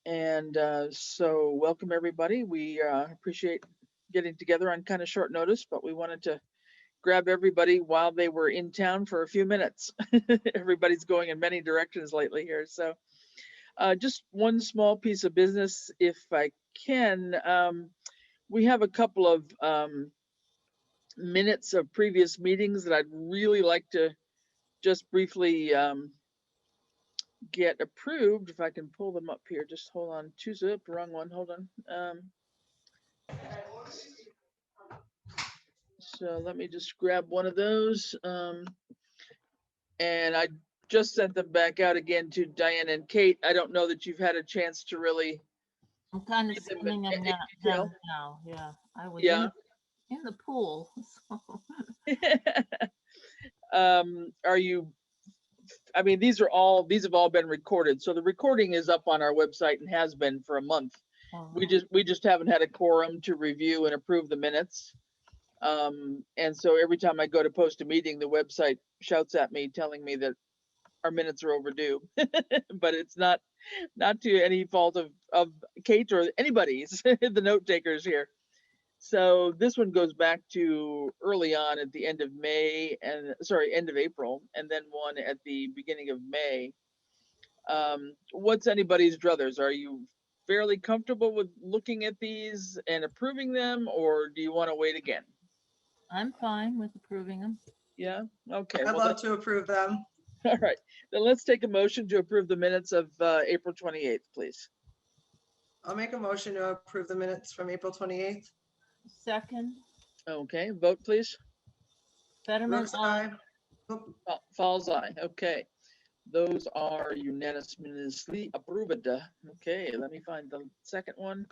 And so welcome everybody. We appreciate getting together on kind of short notice, but we wanted to grab everybody while they were in town for a few minutes. Everybody's going in many directions lately here. So just one small piece of business, if I can. We have a couple of minutes of previous meetings that I'd really like to just briefly get approved. If I can pull them up here, just hold on. Choose it, wrong one, hold on. So let me just grab one of those. And I just sent them back out again to Diane and Kate. I don't know that you've had a chance to really. I'm kind of sending them down now. Yeah, I was in the pool. So. Are you? I mean, these have all been recorded. So the recording is up on our website and has been for a month. We just haven't had a quorum to review and approve the minutes. And so every time I go to post a meeting, the website shouts at me telling me that our minutes are overdue. But it's not to any fault of Kate or anybody's, the note takers here. So this one goes back to early on at the end of May and end of April, and then one at the beginning of May. What's anybody's druthers? Are you fairly comfortable with looking at these and approving them, or do you want to wait again? I'm fine with approving them. Yeah, okay. I'd love to approve them. All right, then let's take a motion to approve the minutes of April 28th, please. I'll make a motion to approve the minutes from April 28th. Second. Okay, vote please. Fetterman, aye. Falls aye. Okay, those are unanimously approved. Okay, let me find the second one.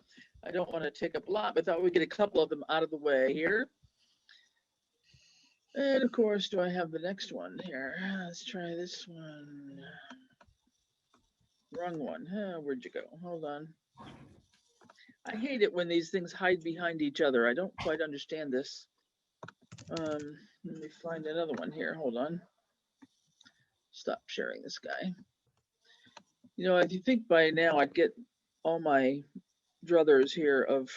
I don't want to take up a lot, but I thought we'd get a couple of them out of the way here. And of course, do I have the next one here? Let's try this one. Wrong one. Where'd you go? Hold on. I hate it when these things hide behind each other. I don't quite understand this. Let me find another one here. Hold on. Stop sharing this guy. You know, if you think by now I'd get all my druthers here of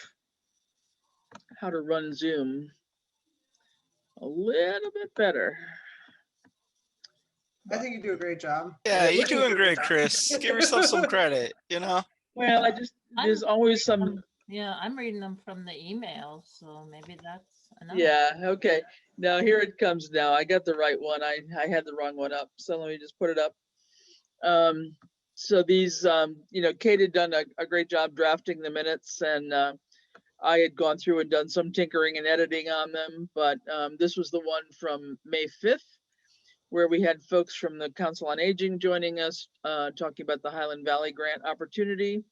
how to run Zoom a little bit better. I think you do a great job. Yeah, you're doing great, Chris. Give yourself some credit, you know? Well, there's always some. Yeah, I'm reading them from the email, so maybe that's enough. Yeah, okay. Now here it comes now. I got the right one. I had the wrong one up, so let me just put it up. So these, you know, Kate had done a great job drafting the minutes, and I had gone through and done some tinkering and editing on them, but this was the one from May 5th, where we had folks from the Council on Aging joining us, talking about the Highland Valley grant opportunity,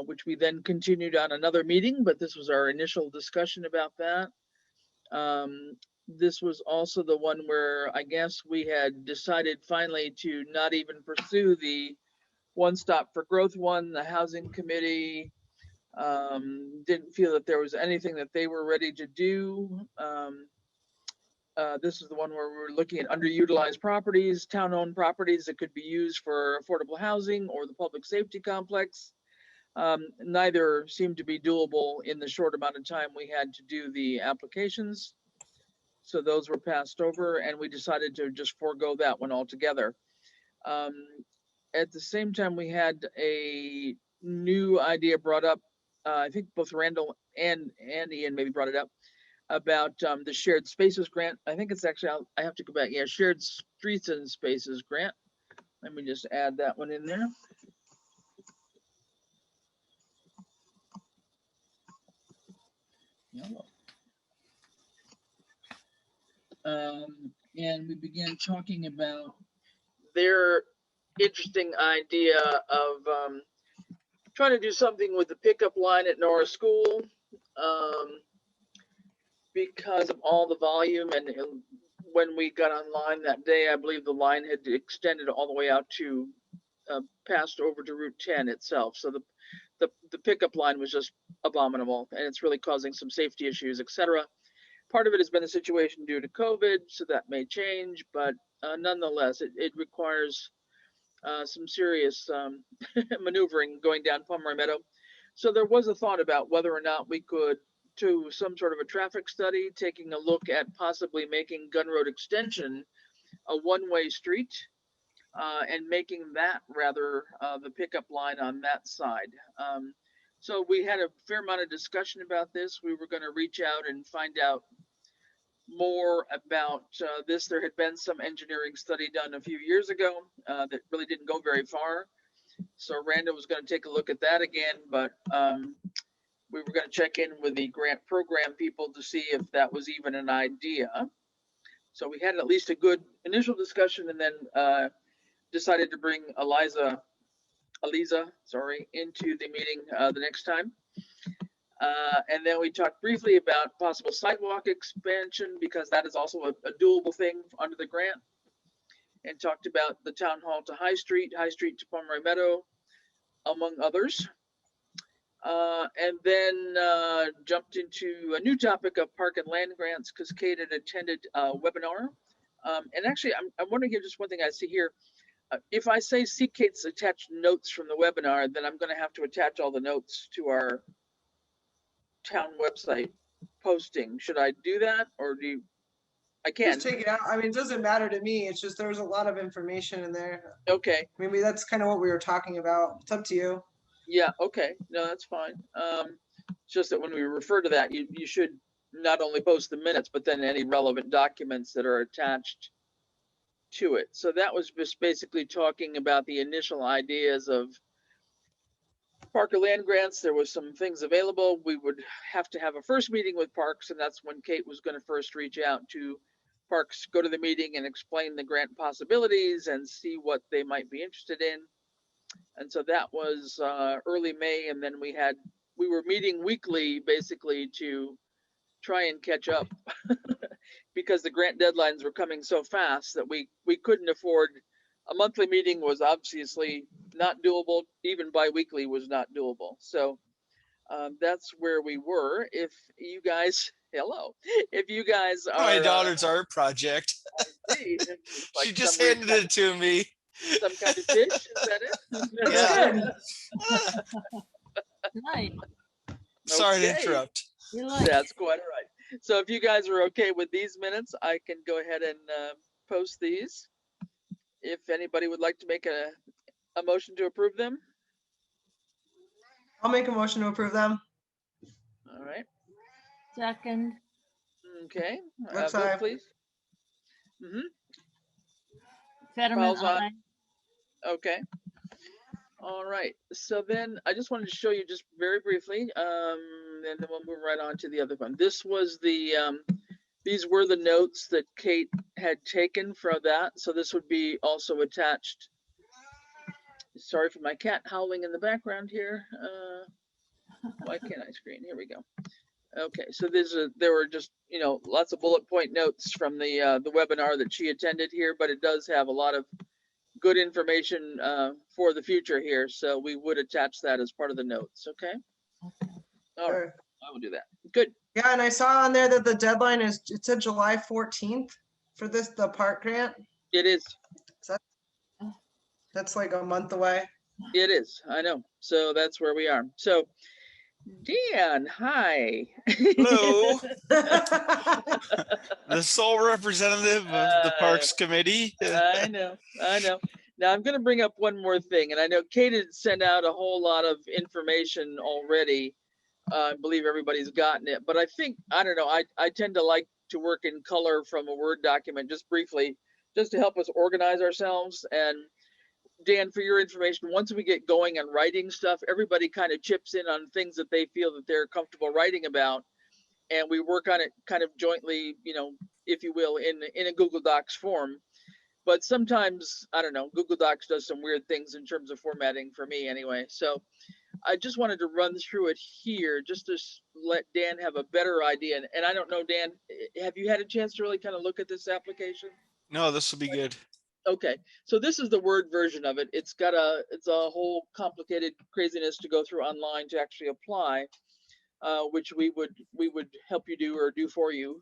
which we then continued on another meeting, but this was our initial discussion about that. This was also the one where I guess we had decided finally to not even pursue the One Stop for Growth one. The Housing Committee didn't feel that there was anything that they were ready to do. This is the one where we were looking at underutilized properties, town-owned properties that could be used for affordable housing or the public safety complex. Neither seemed to be doable in the short amount of time we had to do the applications. So those were passed over, and we decided to just forego that one altogether. At the same time, we had a new idea brought up. I think both Randall and Ian maybe brought it up about the shared spaces grant. I think it's actually, I have to go back. Yeah, shared streets and spaces grant. Let me just add that one in there. And we began talking about their interesting idea of trying to do something with the pickup line at Norra School, because of all the volume. And when we got online that day, I believe the line had extended all the way out to passed over to Route 10 itself. So the pickup line was just abominable, and it's really causing some safety issues, etc. Part of it has been the situation due to COVID, so that may change, but nonetheless, it requires some serious maneuvering going down Pomeroy Meadow. So there was a thought about whether or not we could do some sort of a traffic study, taking a look at possibly making Gun Road Extension a one-way street, and making that rather the pickup line on that side. So we had a fair amount of discussion about this. We were going to reach out and find out more about this. There had been some engineering study done a few years ago that really didn't go very far. So Randa was going to take a look at that again, but we were going to check in with the grant program people to see if that was even an idea. So we had at least a good initial discussion, and then decided to bring Eliza, into the meeting the next time. And then we talked briefly about possible sidewalk expansion, because that is also a doable thing under the grant, and talked about the town hall to High Street to Pomeroy Meadow, among others. And then jumped into a new topic of park and land grants, because Kate had attended a webinar. And actually, I'm wondering here, just one thing I see here. If I say see Kate's attached notes from the webinar, then I'm going to have to attach all the notes to our town website posting. Should I do that, or do you? I can. Just take it out. I mean, it doesn't matter to me. It's just there's a lot of information in there. Okay. Maybe that's kind of what we were talking about. It's up to you. Yeah. Okay. No, that's fine. It's just that when we refer to that, you should not only post the minutes, but then any relevant documents that are attached to it. So that was just basically talking about the initial ideas of Parker land grants. There was some things available. We would have to have a first meeting with Parks, and that's when Kate was going to first reach out to Parks, go to the meeting and explain the grant possibilities and see what they might be interested in. And so that was early May, and then we were meeting weekly basically to try and catch up because the grant deadlines were coming so fast that we couldn't afford a monthly meeting. Was obviously not doable. Even bi-weekly was not doable. So that's where we were. If you guys, if you guys are My daughter's art project. I see, like She just some weird handed it to me. some kind of dish, is that it? Yeah. Nice. Sorry to Okay. interrupt. You like That's quite all right. So if you guys are okay with these minutes, I can go ahead and post these. If anybody would like to make a motion to approve them. I'll make a motion to approve them. All right. second, Okay. What's Vote, aye? please. Mm-hmm. Fetterman, Fowles aye. aye. Okay. All right. So then I just wanted to show you just very briefly, and then we'll move right on to the other one. This was these were the notes that Kate had taken from that. So this would be also attached. Sorry for my cat howling in the background here. Why can't I screen? Here we go. Okay, so there were just, lots of bullet point notes from the webinar that she attended here, but it does have a lot of good information for the future here. So we would attach that as part of the notes. Okay. Okay. All right. Sure. I will do that. Good. Yeah, and I saw on there that the deadline is, it said July 14th for the park grant. It is. That's like a month away. It is. I know. So that's where we are. So Dan, hi. Hello, the sole representative of the Parks Committee. I know. Now I'm going to bring up one more thing, and I know Kate had sent out a whole lot of information already. I believe everybody's gotten it, but I think, I don't know, I tend to like to work in color from a Word document just briefly, just to help us organize ourselves. And Dan, for your information, once we get going and writing stuff, everybody kind of chips in on things that they feel that they're comfortable writing about. And we work on it kind of jointly, if you will, in a Google Docs form. But sometimes, I don't know, Google Docs does some weird things in terms of formatting for me anyway. So I just wanted to run through it here just to let Dan have a better idea. And I don't know, Dan, have you had a chance to really kind of look at this application? No, this will be good. Okay, so this is the Word version of it. It's a whole complicated craziness to go through online to actually apply, which we would help you do or do for you.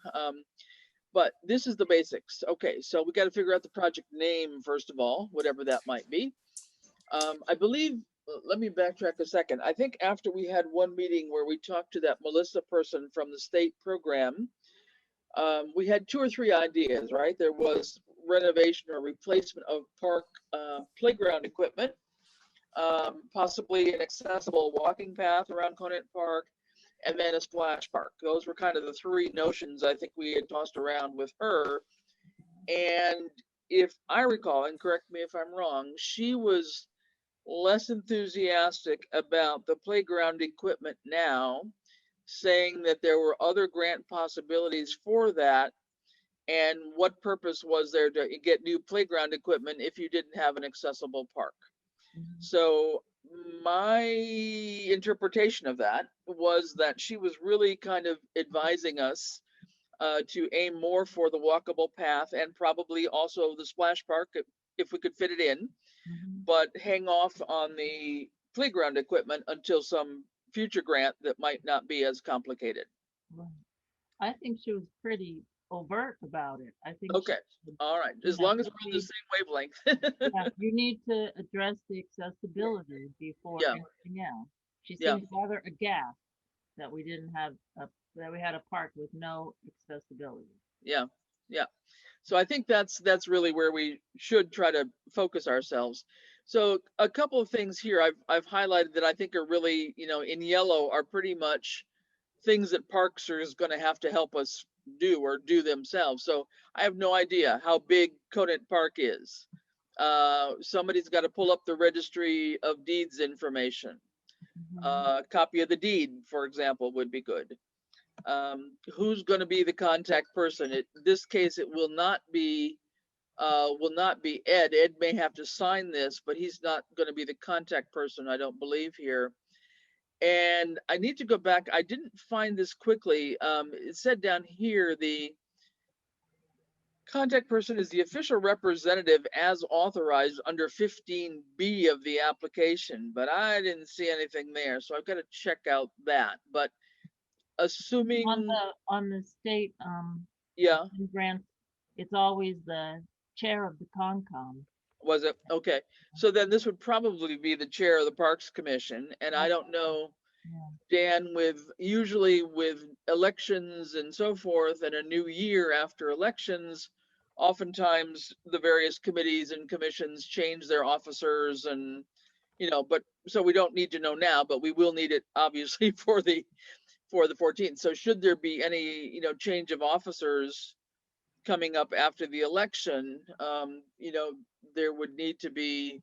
But this is the basics. Okay, so we got to figure out the project name first of all, whatever that might be. I believe, let me backtrack a second. I think after we had one meeting where we talked to that Melissa person from the state program, we had 2 or 3 ideas, right? There was renovation or replacement of park playground equipment, possibly an accessible walking path around Conant Park, and then a splash park. Those were kind of the 3 notions I think we had tossed around with her. And if I recall, and correct me if I'm wrong, she was less enthusiastic about the playground equipment now, saying that there were other grant possibilities for that. And what purpose was there to get new playground equipment if you didn't have an accessible park? So my interpretation of that was that she was really kind of advising us to aim more for the walkable path and probably also the splash park if we could fit it in, but hang off on the playground equipment until some future grant that might not be as complicated. Right. I think she was pretty overt about it. I think. Okay, all right, as long as we're on the same wavelength. Yeah, you need to address the accessibility before Yeah. anything else. She Yeah. seemed rather aghast that we didn't have that we had a park with no accessibility. Yeah, yeah. So I think that's really where we should try to focus ourselves. So a couple of things here I've highlighted that I think are really, in yellow are pretty much things that Parks is going to have to help us do or do themselves. So I have no idea how big Conant Park is. Somebody's got to pull up the registry of deeds information. A copy of the deed, for example, would be good. Who's going to be the contact person? In this case, it will not be Ed. Ed may have to sign this, but he's not going to be the contact person, I don't believe here. And I need to go back. I didn't find this quickly. It said down here, the contact person is the official representative as authorized under 15B of the application, but I didn't see anything there. So I've got to check out that. But assuming on the state yeah, grants, it's always the chair of the Concom. was it? Okay. So then this would probably be the chair of the Parks Commission. And I don't know, Dan, usually with elections and so forth and a new year after elections, oftentimes the various committees and commissions change their officers and, but so we don't need to know now, but we will need it obviously for the 14th. So should there be any, change of officers coming up after the election, there would need to be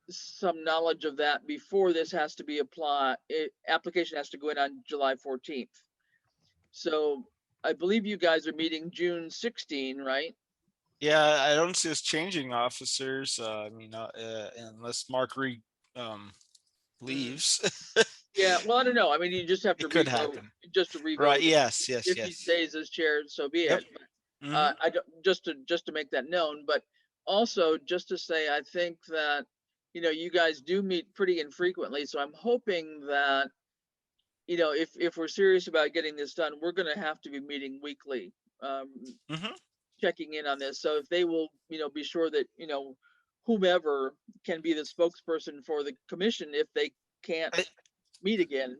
some knowledge of that before this has to be applied. Application has to go in on July 14th. So I believe you guys are meeting June 16, right? Yeah, I don't see us changing officers. Unless Mark Reed leaves. Yeah, well, I don't know. I mean, you just have to It could happen. Just to revote. Right. Yes. Yes. If yes. he stays as chair, so be Yep. it. But, I don't, just to make that known, but also just to say, I think that, you guys do meet pretty infrequently. So I'm hoping that, if we're serious about getting this done, we're going to have to be meeting weekly, checking in on this. So if they will, be sure that, whomever can be the spokesperson for the commission, if they can't meet again.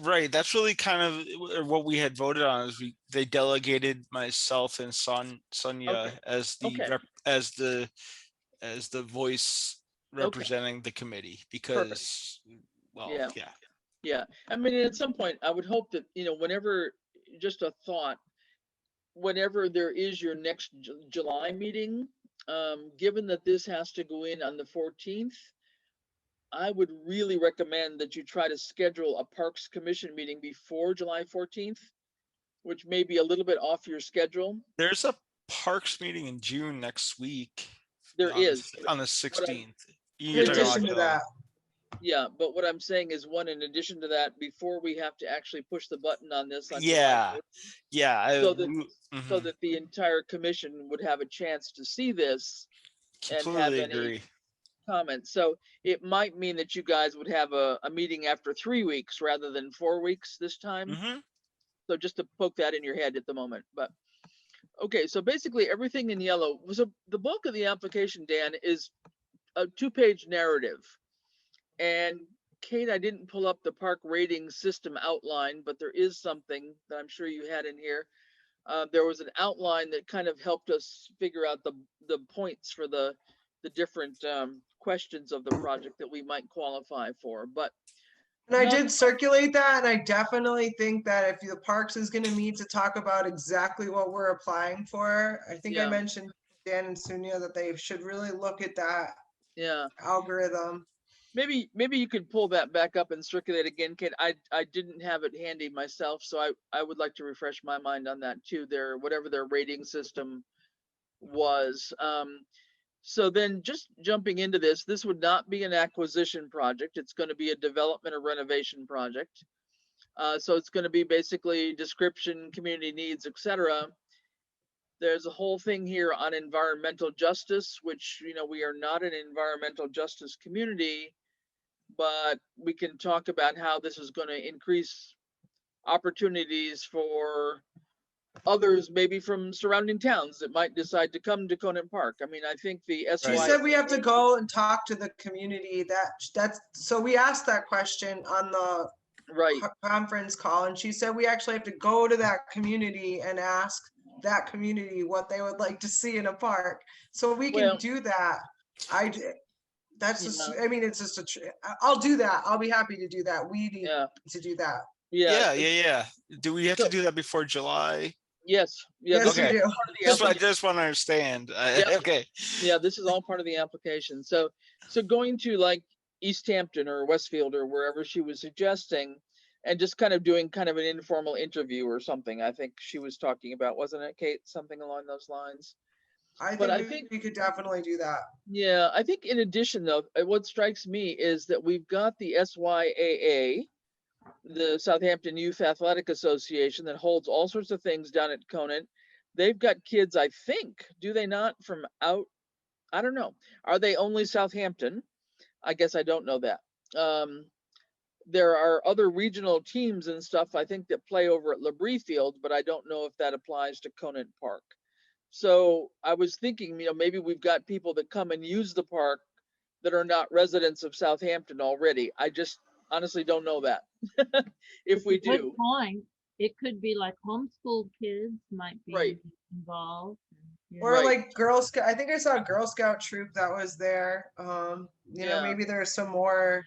Right. That's really kind of what we had voted on. Is they delegated myself and Sonia as the as the voice representing the committee because, yeah. I mean, at some point, I would hope that whenever, just a thought, whenever there is your next July meeting, given that this has to go in on the 14th. I would really recommend that you try to schedule a Parks Commission meeting before July 14th, which may be a little bit off your schedule. There's a Parks meeting in June next week. There is. On the 16th. In addition to that. Yeah, but what I'm saying is in addition to that, before we have to actually push the button on this. On July 14th, so that the entire commission would have a chance to see this and have any comments. So it might mean that you guys would have a meeting after 3 weeks rather than 4 weeks this time. So just to poke that in your head at the moment. But okay, so basically everything in yellow. So the bulk of the application, Dan, is a 2-page narrative. And Kate, I didn't pull up the park rating system outline, but there is something that I'm sure you had in here. There was an outline that kind of helped us figure out the points for the different questions of the project that we might qualify for. But and I did circulate that, and I definitely think that if the parks is going to meet to talk about exactly what we're applying for, I think I mentioned Dan and Sunia that they should really look at that algorithm. Maybe you could pull that back up and circulate again, Kate. I didn't have it handy myself, so I would like to refresh my mind on that too. Whatever their rating system was. So then just jumping into this would not be an acquisition project. It's going to be a development or renovation project. So it's going to be basically description, community needs, etc. There's a whole thing here on environmental justice, which, we are not an environmental justice community, but we can talk about how this is going to increase opportunities for others, maybe from surrounding towns, that might decide to come to Conant Park. I mean, I think the SY. She said we have to go and talk to the community. So we asked that question on the conference call, and she said we actually have to go to that community and ask that community what they would like to see in a park. So we can do that. That's just, I mean, it's just I'll do that. I'll be happy to do that. We need to do that. Yeah. Do we have to do that before July? Yes. Okay. We do. I just want to understand. Okay. Yeah, this is all part of the application. So going to like Easthampton or Westfield or wherever she was suggesting, and just kind of doing kind of an informal interview or something. I think she was talking about, wasn't it, Kate? Something along those lines. I think we could definitely do that. Yeah, I think in addition though, what strikes me is that we've got the SYAA, the Southampton Youth Athletic Association, that holds all sorts of things down at Conant. They've got kids, I think, do they not, from out, I don't know. Are they only Southampton? I guess I don't know that. There are other regional teams and stuff, I think, that play over at Labrie Field, but I don't know if that applies to Conant Park. So I was thinking, maybe we've got people that come and use the park that are not residents of Southampton already. I just honestly don't know that. If we do. Good point. It could be like homeschool kids might be involved. Or like Girl Scout. I think I saw a Girl Scout troop that was there. Maybe there's some more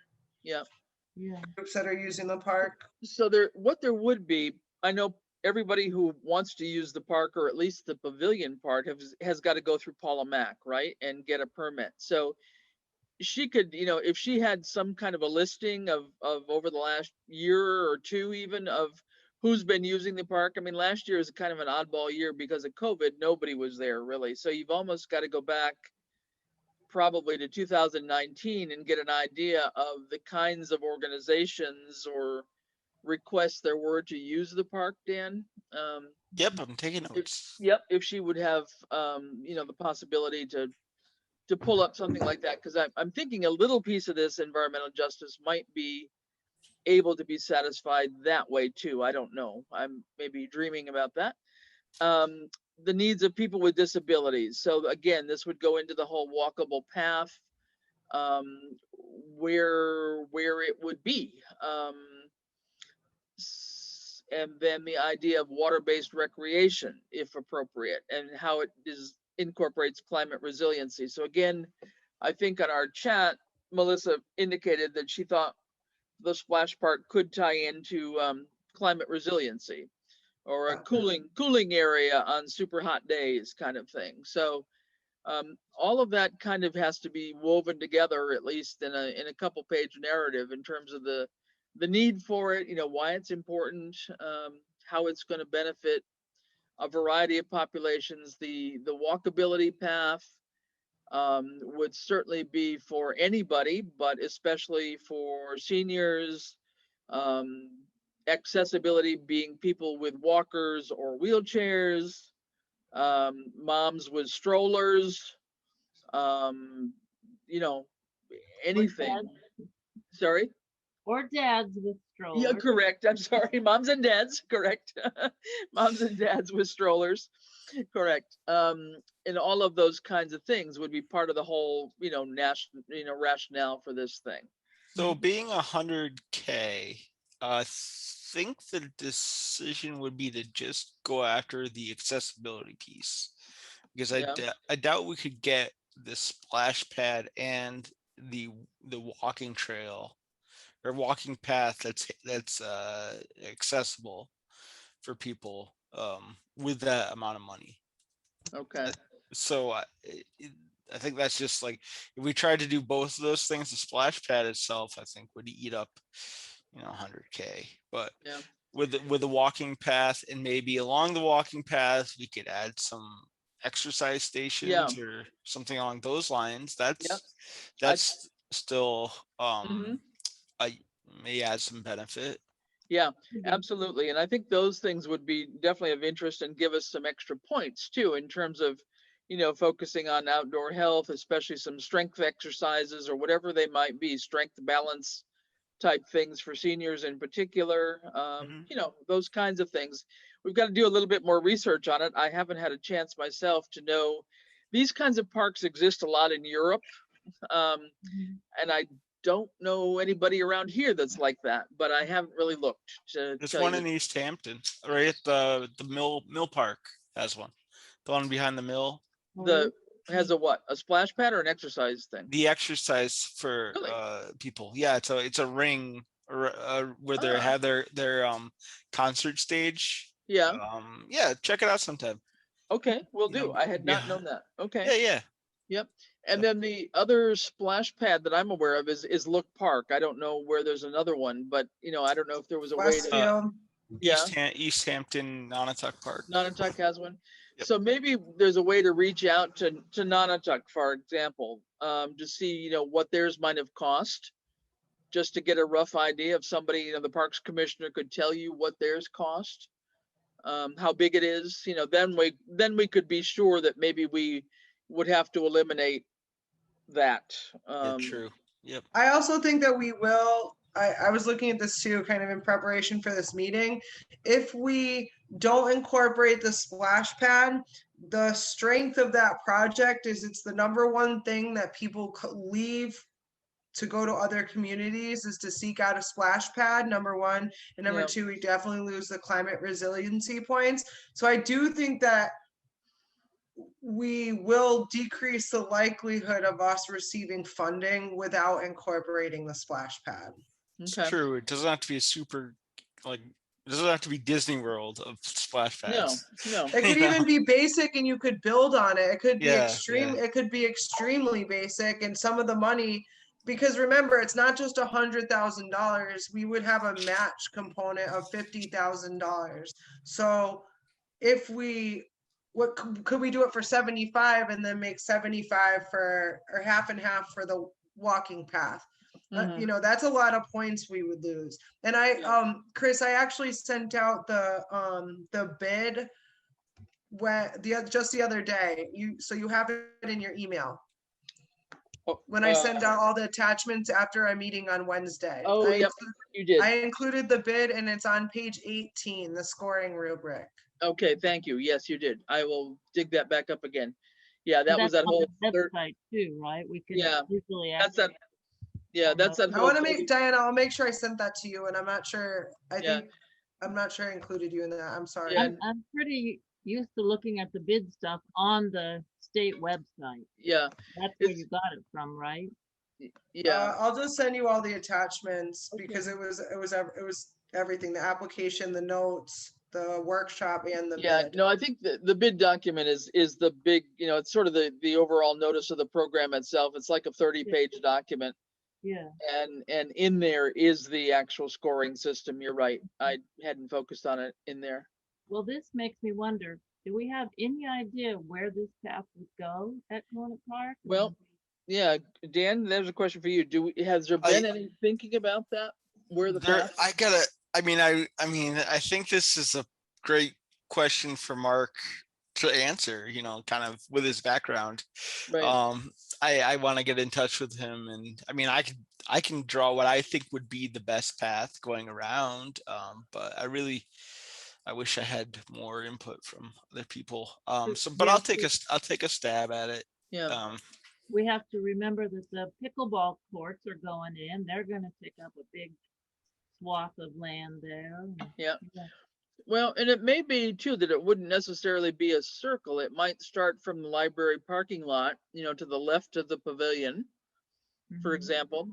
groups that are using the park. So what there would be, I know everybody who wants to use the park, or at least the pavilion part, has got to go through Paula Mack, right, and get a permit. So she could, if she had some kind of a listing of over the last year or two, even, of who's been using the park. I mean, last year is kind of an oddball year because of COVID. Nobody was there really. So you've almost got to go back probably to 2019 and get an idea of the kinds of organizations or requests there were to use the park, Dan. Yep, I'm taking notes. If she would have, the possibility to pull up something like that, because I'm thinking a little piece of this environmental justice might be able to be satisfied that way too. I don't know. I'm maybe dreaming about that. The needs of people with disabilities. So again, this would go into the whole walkable path, where it would be. And then the idea of water-based recreation, if appropriate, and how it incorporates climate resiliency. So again, I think on our chat, Melissa indicated that she thought the splash park could tie into climate resiliency, or a cooling area on super hot days kind of thing. So all of that kind of has to be woven together, at least in a couple page narrative, in terms of the need for it, why it's important, how it's going to benefit a variety of populations. The walkability path would certainly be for anybody, but especially for seniors. Accessibility being people with walkers or wheelchairs, moms with strollers, anything. Sorry? Or dads with strollers. Yeah, correct. I'm sorry. Moms and dads, correct. Moms and dads with strollers. Correct. And all of those kinds of things would be part of the whole, national, rationale for this thing. So being 100K, I think the decision would be to just go after the accessibility piece, because I doubt we could get the splash pad and the walking trail or walking path that's accessible for people with that amount of money. Okay. So I think that's just like, if we tried to do both of those things, the splash pad itself, I think, would eat up, 100K. But with the walking path, and maybe along the walking path, we could add some exercise stations or something along those lines. That's still I may add some benefit. Yeah, absolutely. And I think those things would be definitely of interest and give us some extra points too, in terms of, focusing on outdoor health, especially some strength exercises or whatever they might be, strength balance type things for seniors in particular, those kinds of things. We've got to do a little bit more research on it. I haven't had a chance myself to know these kinds of parks exist a lot in Europe. And I don't know anybody around here that's like that, but I haven't really looked. There's one in Easthampton, right at the mill park has one. The one behind the mill. Has a what? A splash pad or an exercise thing? The exercise for people. Yeah, it's a ring where they have their concert stage. Yeah. Check it out sometime. Okay, will do. I had not known that. Okay. Yeah. Yep. And then the other splash pad that I'm aware of is Look Park. I don't know where there's another one, but I don't know if there was a way to. Easthampton Nonotuck Park. Nonotuck has one. Yep. So maybe there's a way to reach out to Nonotuck, for example, to see what theirs might have cost, just to get a rough idea of somebody. The parks commissioner could tell you what theirs cost, how big it is. Then we could be sure that maybe we would have to eliminate that. True. Yep. I also think that we will. I was looking at this too, kind of in preparation for this meeting. If we don't incorporate the splash pad, the strength of that project is it's the number one thing that people leave to go to other communities, is to seek out a splash pad, number one. And number two, we definitely lose the climate resiliency points. So I do think that we will decrease the likelihood of us receiving funding without incorporating the splash pad. It's true. It doesn't have to be it doesn't have to be Disney World of splash pads. No. It could even be basic and you could build on it. It could be extreme. It could be extremely basic, and some of the money, because remember, it's not just $100,000. We would have a match component of $50,000. So if what could we do it for 75 and then make 75 or half and half for the walking path? That's a lot of points we would lose. And Chris, I actually sent out the bid just the other day. So you have it in your email. When I send out all the attachments after our meeting on Wednesday. You did. I included the bid, and it's on page 18, the scoring rubric. Okay, thank you. Yes, you did. I will dig that back up again. Yeah, that was that whole website too, right? We can easily that's that. Yeah, that's that. I want to make Diana. I'll make sure I sent that to you, and I'm not sure. I'm not sure I included you in that. I'm sorry. I'm pretty used to looking at the bid stuff on the state website. Yeah, that's where you got it from, right? Yeah, I'll just send you all the attachments because it was everything: the application, the notes, the workshop, and the bid. No, I think the bid document is the big. It's sort of the overall notice of the program itself. It's like a 30-page document. Yeah. And in there is the actual scoring system. You're right. I hadn't focused on it in there. Well, this makes me wonder, do we have any idea where this path would go at Corner Park? Well, yeah, Dan, there's a question for you. Has there been any thinking about that? Where the path? I think this is a great question for Mark to answer, kind of with his background. Right. I want to get in touch with him, and I can draw what I think would be the best path going around. But I really I wish I had more input from other people. But I'll take a stab at it. Yeah. We have to remember that the pickleball courts are going in. They're going to take up a big swath of land there. Yeah. Well, and it may be too that it wouldn't necessarily be a circle. It might start from the library parking lot, to the left of the pavilion, for example,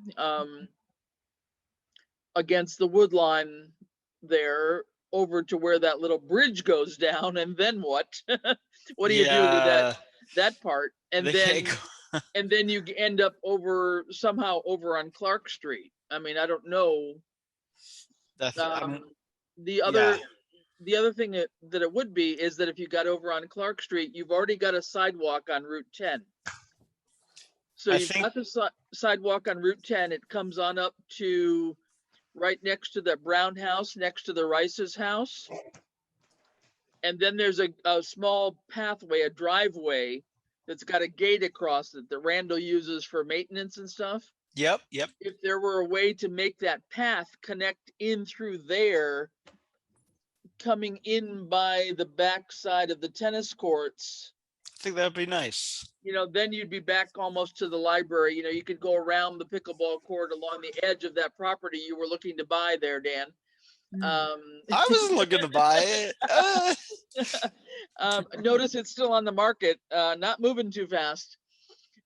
against the wood line there, over to where that little bridge goes down, and then what? What do you do with that part? And then you end up somehow over on Clark Street. I mean, I don't know. The other thing that it would be is that if you got over on Clark Street, you've already got a sidewalk on Route 10. So you've got the sidewalk on Route 10. It comes on up to right next to the Brown house, next to the Rice's house. And then there's a small pathway, a driveway that's got a gate across it that Randall uses for maintenance and stuff. Yep. If there were a way to make that path connect in through there, coming in by the back side of the tennis courts, I think that'd be nice. Then you'd be back almost to the library. You could go around the pickleball court along the edge of that property you were looking to buy there, Dan. I wasn't looking to buy it. Notice it's still on the market, not moving too fast.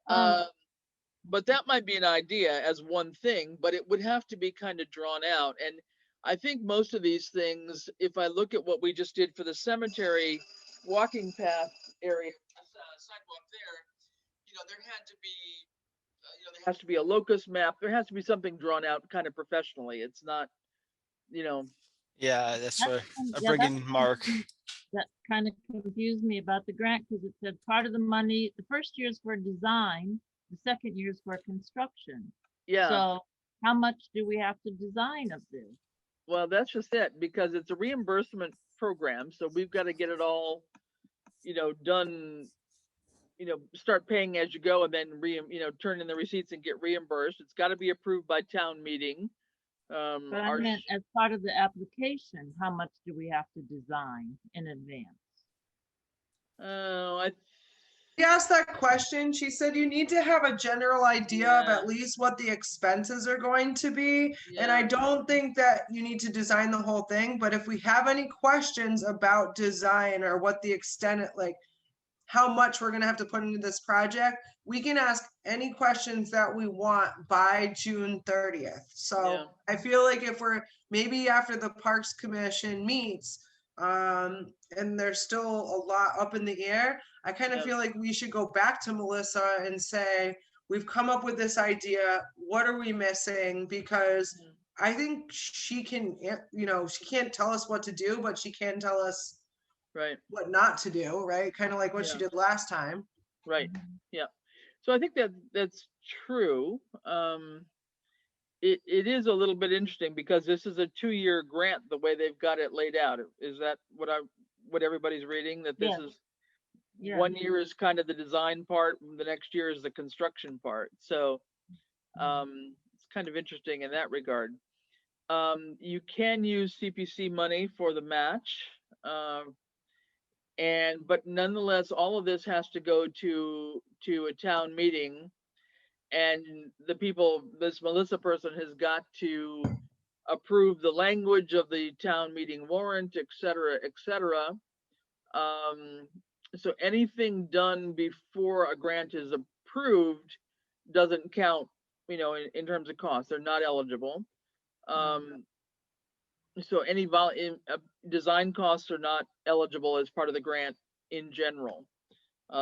But that might be an idea as one thing, but it would have to be kind of drawn out. And I think most of these things, if I look at what we just did for the cemetery walking path area, sidewalk there, there had to be, there has to be a locus map. There has to be something drawn out kind of professionally. It's not, Yeah, that's where I'm bringing Mark. That kind of confused me about the grant, because it said part of the money, the first year's for design, the second year's for construction. Yeah. So how much do we have to design of this? Well, that's just it, because it's a reimbursement program. So we've got to get it all, done, start paying as you go, and then turn in the receipts and get reimbursed. It's got to be approved by town meeting. But I meant as part of the application, how much do we have to design in advance? She asked that question. She said you need to have a general idea of at least what the expenses are going to be. Yeah. And I don't think that you need to design the whole thing, but if we have any questions about design or what the extent, like how much we're going to have to put into this project, we can ask any questions that we want by June 30th. So I feel like if we're maybe after the Parks Commission meets, and there's still a lot up in the air, I kind of feel like we should go back to Melissa and say, we've come up with this idea. What are we missing? Because I think she can, she can't tell us what to do, but she can tell us what not to do, right? Kind of like what she did last time. Right. Yeah. So I think that's true. It is a little bit interesting because this is a 2-year grant, the way they've got it laid out. Is that what everybody's reading? That this is 1 year is kind of the design part, and the next year is the construction part. So it's kind of interesting in that regard. You can use CPC money for the match. But nonetheless, all of this has to go to a town meeting, and this Melissa person has got to approve the language of the town meeting warrant, et cetera, et cetera. So anything done before a grant is approved doesn't count, in terms of cost. They're not eligible. So any design costs are not eligible as part of the grant in general.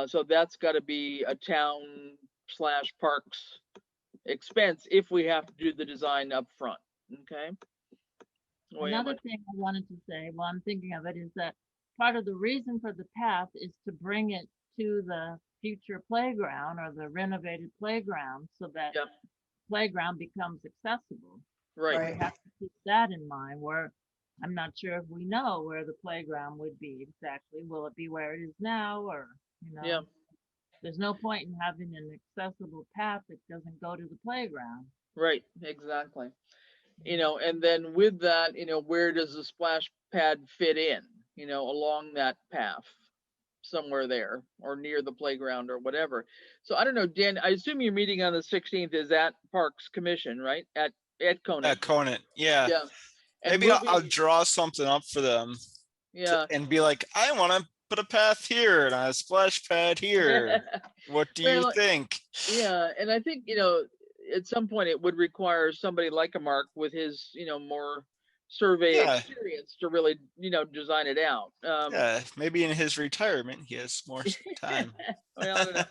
So that's got to be a town/parks expense if we have to do the design up front. Okay. Another thing I wanted to say while I'm thinking of it is that part of the reason for the path is to bring it to the future playground or the renovated playground so that playground becomes accessible. Right. We have to keep that in mind, where I'm not sure if we know where the playground would be exactly. Will it be where it is now, or, there's no point in having an accessible path that doesn't go to the playground. Right, exactly. And then with that, where does the splash pad fit in? along that path somewhere there or near the playground or whatever. So I don't know, Dan, I assume your meeting on the 16th is at Parks Commission, right? At Conant. At Conant, yeah. Yeah. And maybe I'll draw something up for them. Yeah. And be like, I want to put a path here and a splash pad here. What do you think? Yeah, and I think, at some point it would require somebody like a Mark with his, more survey experience to really, design it out. Yeah, maybe in his retirement he has more time. Well, I don't know.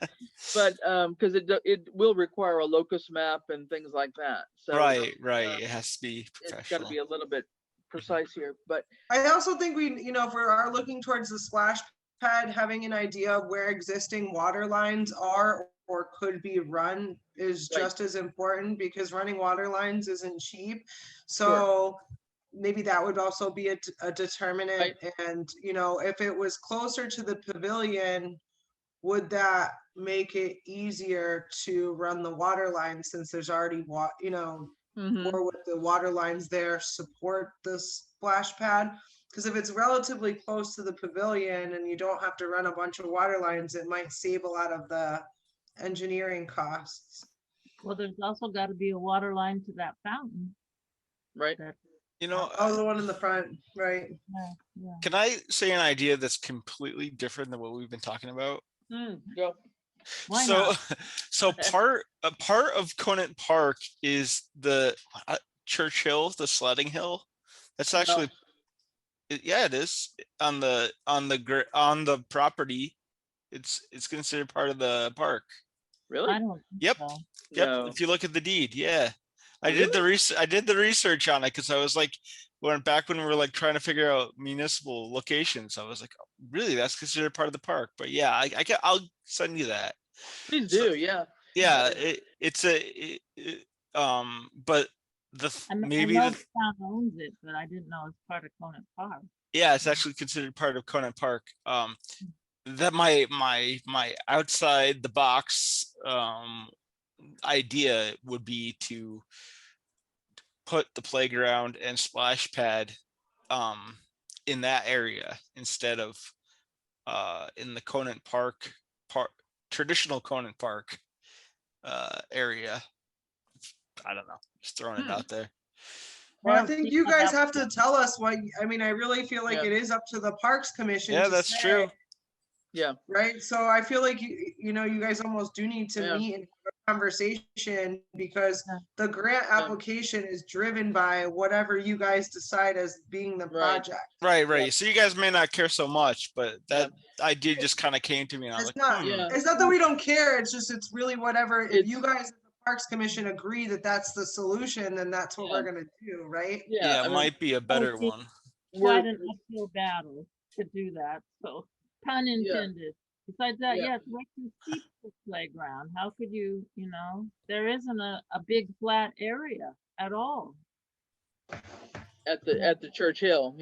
But because it will require a locus map and things like that. So right. It has to be professional. It's got to be a little bit precise here. But I also think we, if we are looking towards the splash pad, having an idea of where existing water lines are or could be run is just as important, because running water lines isn't cheap. So maybe that would also be a determinant. And, if it was closer to the pavilion, would that make it easier to run the water line, since there's already or with the water lines there support the splash pad? Because if it's relatively close to the pavilion and you don't have to run a bunch of water lines, it might save a lot of the engineering costs. Well, there's also got to be a water line to that fountain. Right. The one in the front, right? Yeah. Can I say an idea that's completely different than what we've been talking about? Go. Why not? So a part of Conant Park is the Church Hill, the sledding hill. That's actually, it is on the property. It's considered part of the park. Really? I don't think Yep. so. Yep. No. If you look at the deed, yeah. I Really? did the research on it because I was like, when we were like trying to figure out municipal locations, I was like, oh, really, that's considered part of the park. But yeah, I'll send you that. Please do, yeah. Yeah, but maybe I know the town owns it, but I didn't know it's part of Conant Park. Yeah, it's actually considered part of Conant Park. That my outside the box idea would be to put the playground and splash pad in that area instead of in the Conant Park traditional Conant Park area. I don't know, just throwing it out there. Well, I think you guys have to tell us what, I really feel like it is up to the Parks Commission. Yeah, that's true. Yeah. Right. So I feel like you guys almost do need to meet and have a conversation, because the grant application is driven by whatever you guys decide as being the project. Right. So you guys may not care so much, but that idea just kind of came to me. And I was like, it's not that we don't care. It's just, it's really whatever. If you guys at the Parks Commission agree that that's the solution, then that's what we're going to do. Right. Yeah, it might be a better one. Quite an uphill battle to do that. So. Pun intended. Besides that, it's way too steep for playground. How could you, there isn't a big flat area at all. At the Church Hill,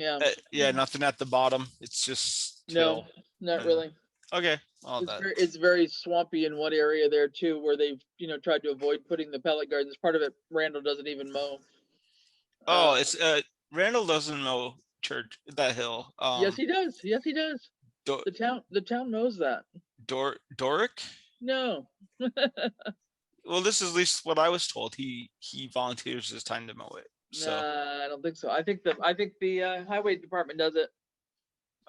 nothing at the bottom. It's just no, not really. Okay. It's very swampy in one area there too, where they've tried to avoid putting the pellet gardens. Part of it, Randall doesn't even mow. It's Randall doesn't mow that hill. Yes, he does. Yes, he does. The town knows that. Doric? No. Well, this is at least what I was told. He volunteers his time to mow it. So I don't think so. I think the highway department does it.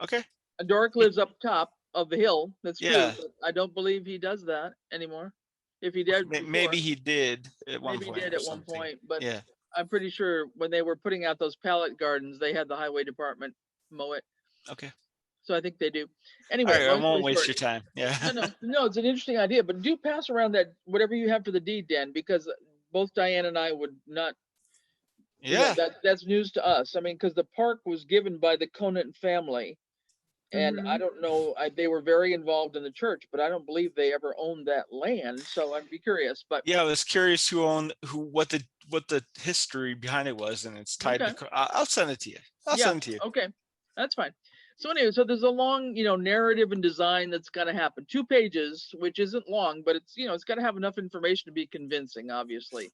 Okay. Doric lives up top of the hill. That's true. Yeah. But I don't believe he does that anymore. If he did, maybe he did at one point. Maybe he did at one point, but yeah. I'm pretty sure when they were putting out those pallet gardens, they had the highway department mow it. Okay. So I think they do. Anyway, right, I won't waste your time. Yeah. No, it's an interesting idea, but do pass around that whatever you have for the deed, Dan, because both Diane and I would not. Yeah. That's news to us. I mean, because the park was given by the Conant family, and I don't know. They were very involved in the church, but I don't believe they ever owned that land. So I'd be curious. But yeah, I was curious what the history behind it was, and it's tied to. I'll send it to you. Send it to you. Okay, that's fine. So anyway, so there's a long, narrative and design that's got to happen. 2 pages, which isn't long, but it's, it's got to have enough information to be convincing, obviously.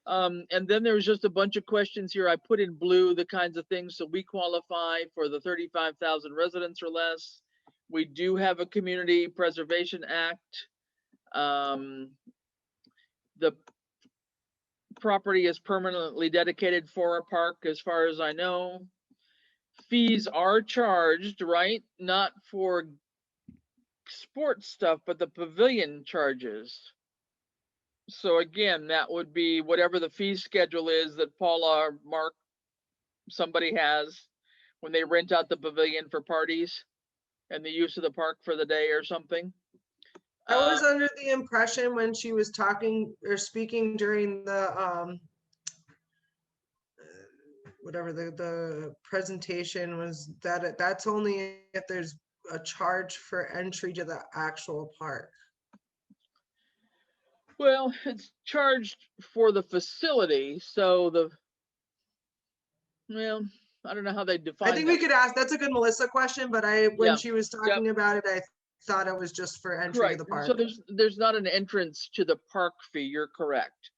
And then there's just a bunch of questions here. I put in blue the kinds of things. So we qualify for the 35,000 residents or less. We do have a Community Preservation Act. The property is permanently dedicated for a park, as far as I know. Fees are charged, right? Not for sports stuff, but the pavilion charges. So again, that would be whatever the fee schedule is that Paula or Mark, somebody has when they rent out the pavilion for parties and the use of the park for the day or something. I was under the impression when she was talking or speaking during the whatever the presentation was, that that's only if there's a charge for entry to the actual park. Well, it's charged for the facility, so well, I don't know how they define I think that. we could ask, that's a good Melissa question, but when she was talking about it, I thought it was just for entry to the park. So there's not an entrance to the park fee, you're correct.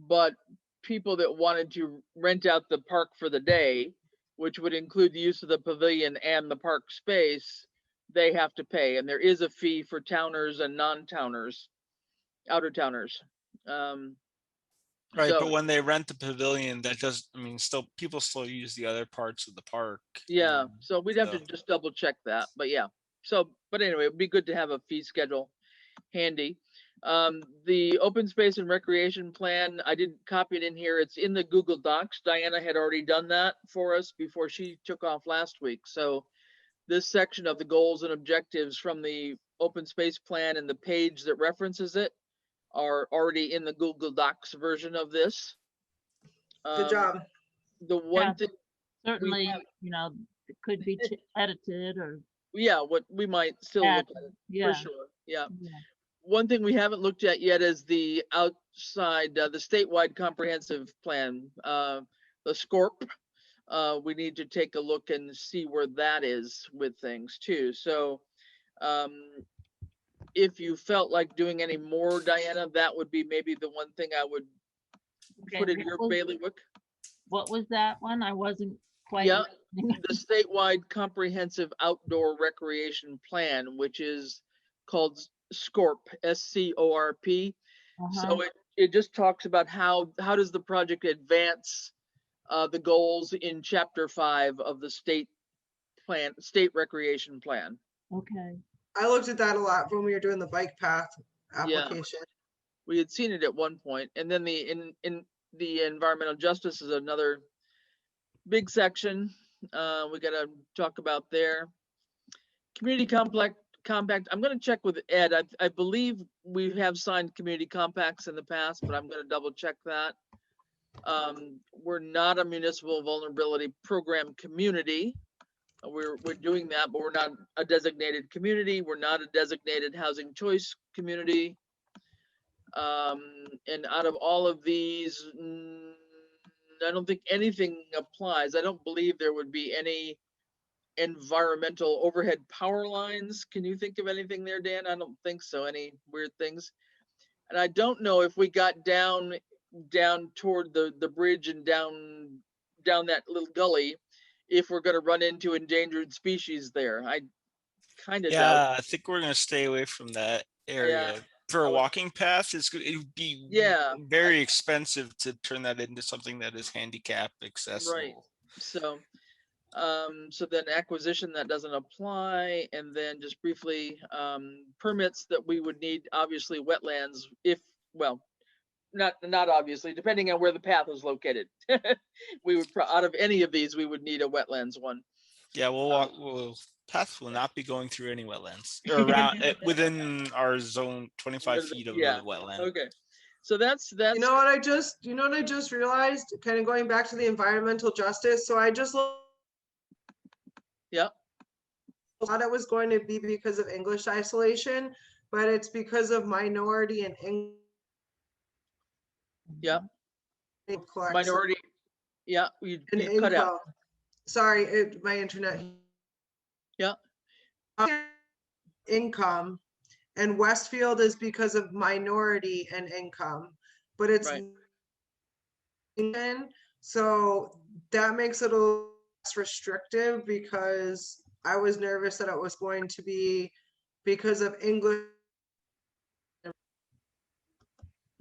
But people that wanted to rent out the park for the day, which would include the use of the pavilion and the park space, they have to pay. And there is a fee for towners and non-towners, out-of-towners. Right, but when they rent the pavilion, that does, I mean, people still use the other parts of the park. Yeah, so we'd have to just double check that, but yeah. So, but anyway, it'd be good to have a fee schedule handy. The open space and recreation plan, I didn't copy it in here. It's in the Google Docs. Diana had already done that for us before she took off last week. So this section of the goals and objectives from the open space plan and the page that references it are already in the Google Docs version of this. Good job. The one thing certainly, you know, it could be edited or what we might still look at it for sure. Yeah. One thing we haven't looked at yet is the outside, the statewide comprehensive plan, the SCORP. We need to take a look and see where that is with things too. So if you felt like doing any more, Diana, that would be maybe the one thing I would put in your bailiwick. What was that one? I wasn't quite. Yeah, the statewide comprehensive outdoor recreation plan, which is called SCORP, SCORP. So it just talks about how does the project advance the goals in chapter 5 of the state recreation plan. Okay. I looked at that a lot when we were doing the bike path application. Yeah. We had seen it at one point, and then the environmental justice is another big section we got to talk about there. Community compact. I'm going to check with Ed. I believe we have signed community compacts in the past, but I'm going to double check that. We're not a municipal vulnerability program community. We're doing that, but we're not a designated community. We're not a designated housing choice community. And out of all of these, I don't think anything applies. I don't believe there would be any environmental overhead power lines. Can you think of anything there, Dan? I don't think so. Any weird things? And I don't know if we got down toward the bridge and down that little gully, if we're going to run into endangered species there. I kind of doubt. I think we're going to stay away from that area. For a walking path, it would be very expensive to turn that into something that is handicap accessible. Right. So then acquisition, that doesn't apply. And then just briefly, permits that we would need, obviously wetlands, not obviously, depending on where the path is located. We would, out of any of these, we would need a wetlands one. Yeah, path will not be going through any wetlands or around within our zone, 25 feet of the wetland. Okay, so that's you know what I just realized, kind of going back to the environmental justice. So I just thought it was going to be because of English isolation, but it's because of minority and English. Minority. You cut out. Sorry, my internet. Income, and Westfield is because of minority and income, but it's So that makes it a little less restrictive, because I was nervous that it was going to be because of English.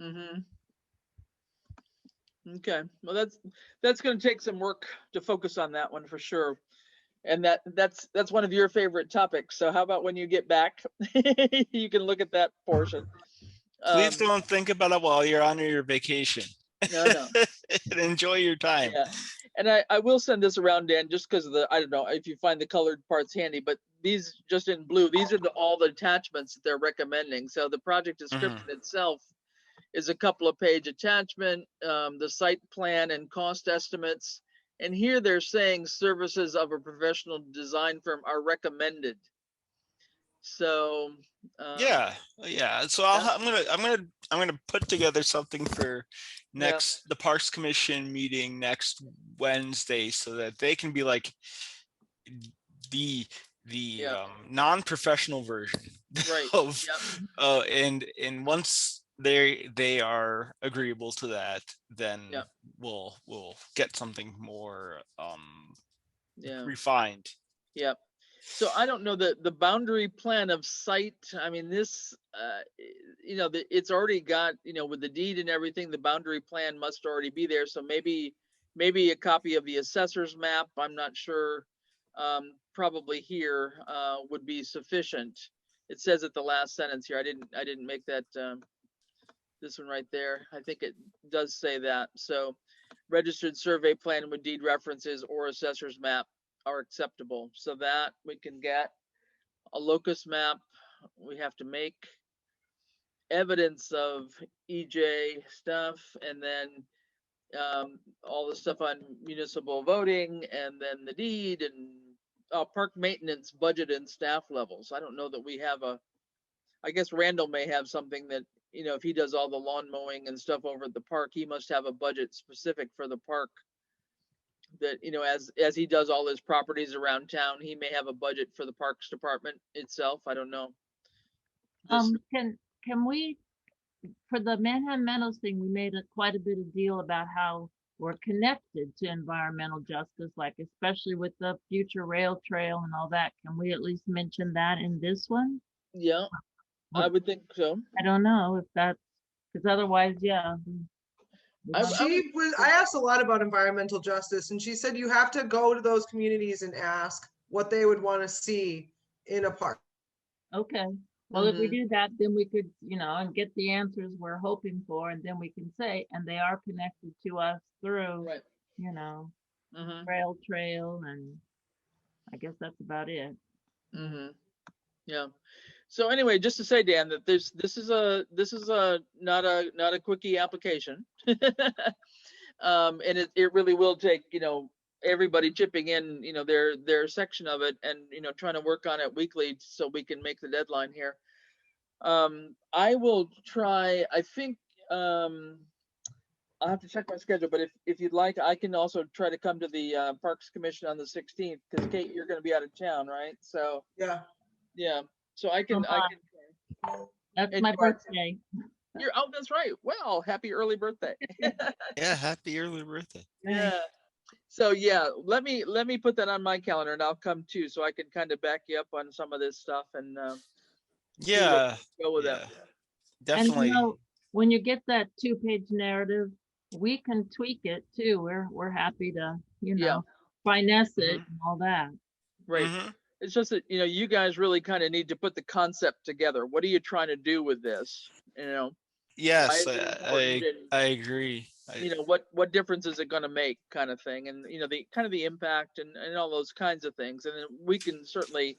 Mm-hmm. Okay, well, that's going to take some work to focus on that one for sure. And that's one of your favorite topics. So how about when you get back, you can look at that portion. Please don't think about it while you're on your vacation. No. And enjoy your time. Yeah. And I will send this around, Dan, just because of I don't know if you find the colored parts handy, but these just in blue, these are all the attachments that they're recommending. So the project description itself is a couple of page attachment, the site plan and cost estimates. And here they're saying services of a professional design firm are recommended. So yeah. So I'm gonna put together something for the Parks Commission meeting next Wednesday, so that they can be like the non-professional version of and once they are agreeable to that, then we'll get something more refined. So I don't know the boundary plan of site. I mean, this it's already got, with the deed and everything, the boundary plan must already be there. So maybe a copy of the assessor's map, I'm not sure, probably here would be sufficient. It says at the last sentence here, I didn't make that this one right there. I think it does say that. So registered survey plan with deed references or assessor's map are acceptable. So that we can get a locus map. We have to make evidence of EJ stuff, and then all the stuff on municipal voting, and then the deed, and park maintenance budget and staff levels. I don't know that we have I guess Randall may have something that, if he does all the lawn mowing and stuff over at the park, he must have a budget specific for the park that, as he does all his properties around town, he may have a budget for the Parks Department itself. I don't know. Can we, for the Manhattan Meadows thing, we made quite a bit of deal about how we're connected to environmental justice, like especially with the future rail trail and all that. Can we at least mention that in this one? Yeah, I would think so. I don't know if that's, because otherwise, I asked a lot about environmental justice, and she said you have to go to those communities and ask what they would want to see in a park. Okay. Well, if we do that, then we could, and get the answers we're hoping for, and then we can say, and they are connected to us through, rail trail, and I guess that's about it. Yeah. So anyway, just to say, Dan, that this is not a quickie application, and it really will take, everybody chipping in, their section of it, and trying to work on it weekly so we can make the deadline here. I will try. I think I'll have to check my schedule, but if you'd like, I can also try to come to the Parks Commission on the 16th, because Kate, you're going to be out of town, right? So yeah. So I can. That's my birthday. That's right. Well, happy early birthday. Yeah, happy early birthday. Yeah. So yeah, let me put that on my calendar, and I'll come too, so I can kind of back you up on some of this stuff, and go with that. Definitely. And when you get that 2-page narrative, we can tweak it too. We're happy to, finesse it and all that. Right. It's just that, you guys really kind of need to put the concept together. What are you trying to do with this? Yes, I agree. What difference is it going to make, kind of thing, and the kind of the impact and all those kinds of things. And then we can certainly,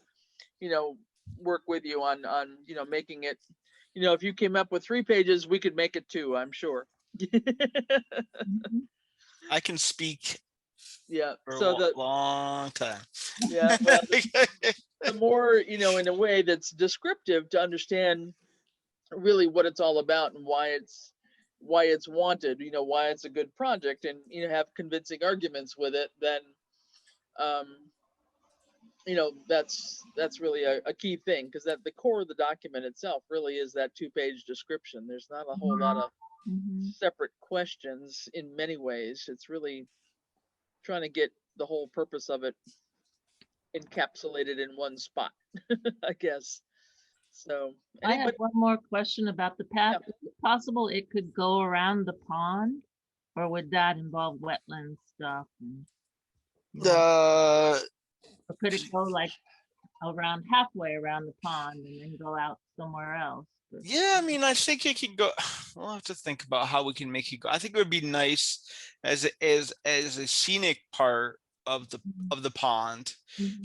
work with you on making it. If you came up with 3 pages, we could make it 2, I'm sure. I can speak. Yeah. For a long time. Yeah. Well, the more, in a way that's descriptive to understand really what it's all about and why it's wanted, why it's a good project, and, have convincing arguments with it, then, that's really a key thing, because that the core of the document itself really is that 2-page description. There's not a whole lot of separate questions in many ways. It's really trying to get the whole purpose of it encapsulated in one spot, I guess. So I have one more question about the path. Is it possible it could go around the pond, or would that involve wetland stuff? Or could it go like around halfway around the pond and then go out somewhere else? Yeah, I mean, I think it could go. We'll have to think about how we can make it go. I think it would be nice as a scenic part of the pond,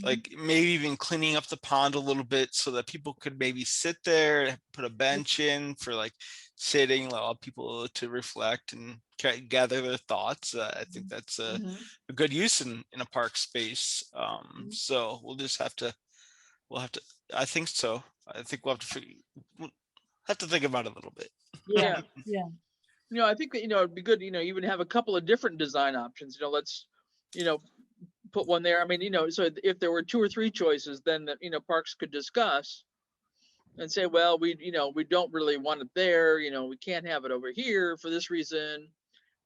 like maybe even cleaning up the pond a little bit so that people could maybe sit there, put a bench in for like sitting, allow people to reflect and gather their thoughts. I think that's a good use in a park space. So we'll have to. I think so. I think we'll have to think about it a little bit. Yeah. I think that, it'd be good, even have a couple of different design options. Let's, put one there. I mean, so if there were 2 or 3 choices, then that, parks could discuss and say, well, we don't really want it there. We can't have it over here for this reason.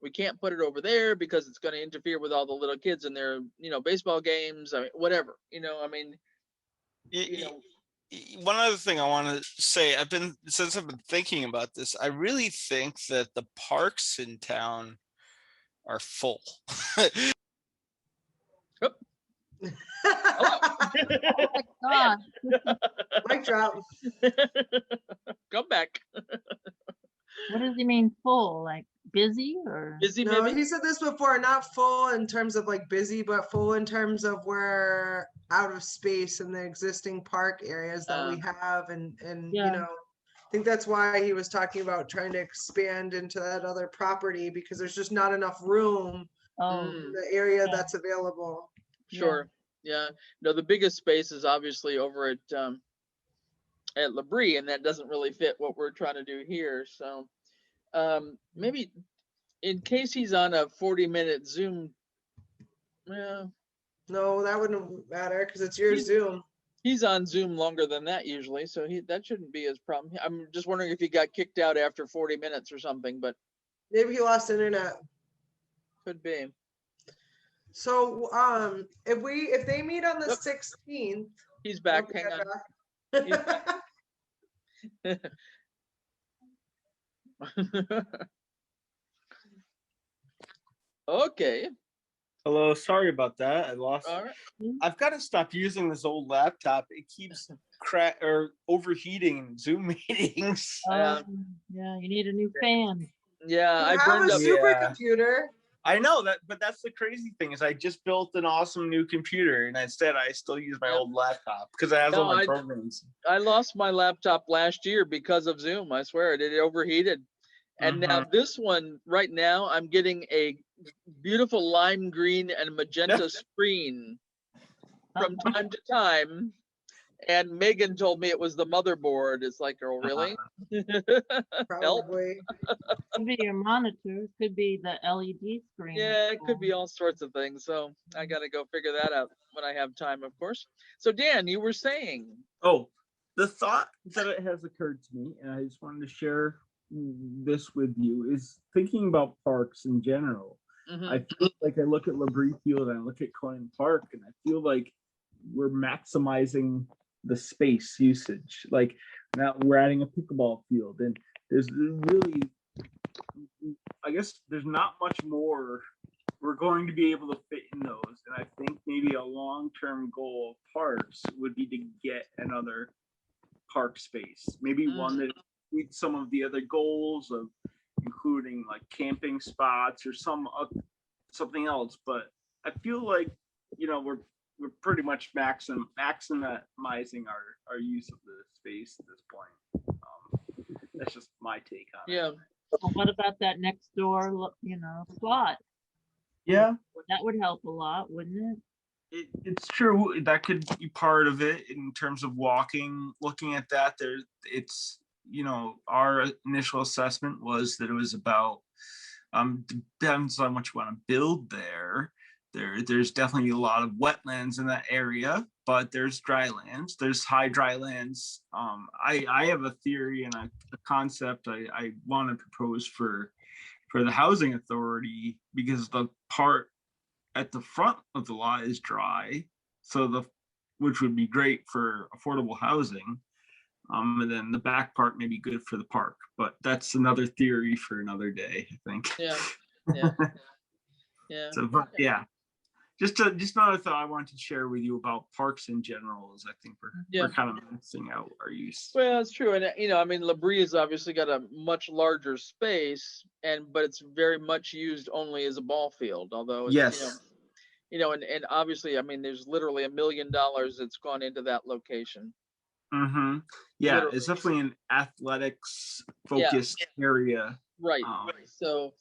We can't put it over there because it's going to interfere with all the little kids in their, baseball games. I mean, whatever, one other thing I want to say, since I've been thinking about this, I really think that the parks in town are full. Mic drop. Come back. What does he mean full? Like busy or busy? No, maybe? He said this before, not full in terms of like busy, but full in terms of we're out of space in the existing park areas that we have, and I think that's why he was talking about trying to expand into that other property, because there's just not enough room in the area that's available. Sure. Yeah. No, the biggest space is obviously over at Labrie, and that doesn't really fit what we're trying to do here. So maybe in case he's on a 40-minute Zoom. No, that wouldn't matter because it's your Zoom. He's on Zoom longer than that usually, so that shouldn't be his problem. I'm just wondering if he got kicked out after 40 minutes or something, but maybe he lost internet. Could be. So if they meet on the 16th, he's back. Hang on. He's back. Okay. Hello, sorry about that. I lost. All right. I've got to stop using this old laptop. It keeps overheating in Zoom meetings. yeah, you need a new fan. Yeah, I burned up a supercomputer. I know that, but that's the crazy thing is I just built an awesome new computer, and instead I still use my old laptop because it has all my programs. I lost my laptop last year because of Zoom. I swear it overheated. And now this one right now, I'm getting a beautiful lime green and magenta screen from time to time. And Megan told me it was the motherboard. It's like, oh, really? Probably. Could be your monitor. It could be the LED screen. Yeah, it could be all sorts of things. So I got to go figure that out when I have time, of course. So Dan, you were saying. Oh, the thought that it has occurred to me, and I just wanted to share this with you, is thinking about parks in general. I feel like I look at Labrie Field and I look at Conan Park, and I feel like we're maximizing the space usage. Like now we're adding a pickleball field, and there's really, I guess there's not much more we're going to be able to fit in those. And I think maybe a long-term goal of parks would be to get another park space, maybe one that meets some of the other goals of including like camping spots or something else. But I feel like, we're pretty much maximizing our use of the space at this point. That's just my take on it. Yeah. Well, what about that next door, spot? Yeah. That would help a lot, wouldn't it? It's true. That could be part of it in terms of looking at that. It's our initial assessment was that it was about, depends on what you want to build there. There's definitely a lot of wetlands in that area, but there's dry lands. There's high dry lands. I have a theory and a concept I want to propose for the housing authority, because the part at the front of the lot is dry, so which would be great for affordable housing. And then the back part may be good for the park, but that's another theory for another day, I think. Yeah. So, but yeah, just another thought I wanted to share with you about parks in general is I think we're kind of missing out our use. Well, that's true, and I mean, Labrie has obviously got a much larger space, but it's very much used only as a ball field. Although it's, Yes. And obviously, I mean, there's literally $1 million that's gone into that location. Mm-hmm. Yeah, Literally. it's definitely an athletics focused area. Right. So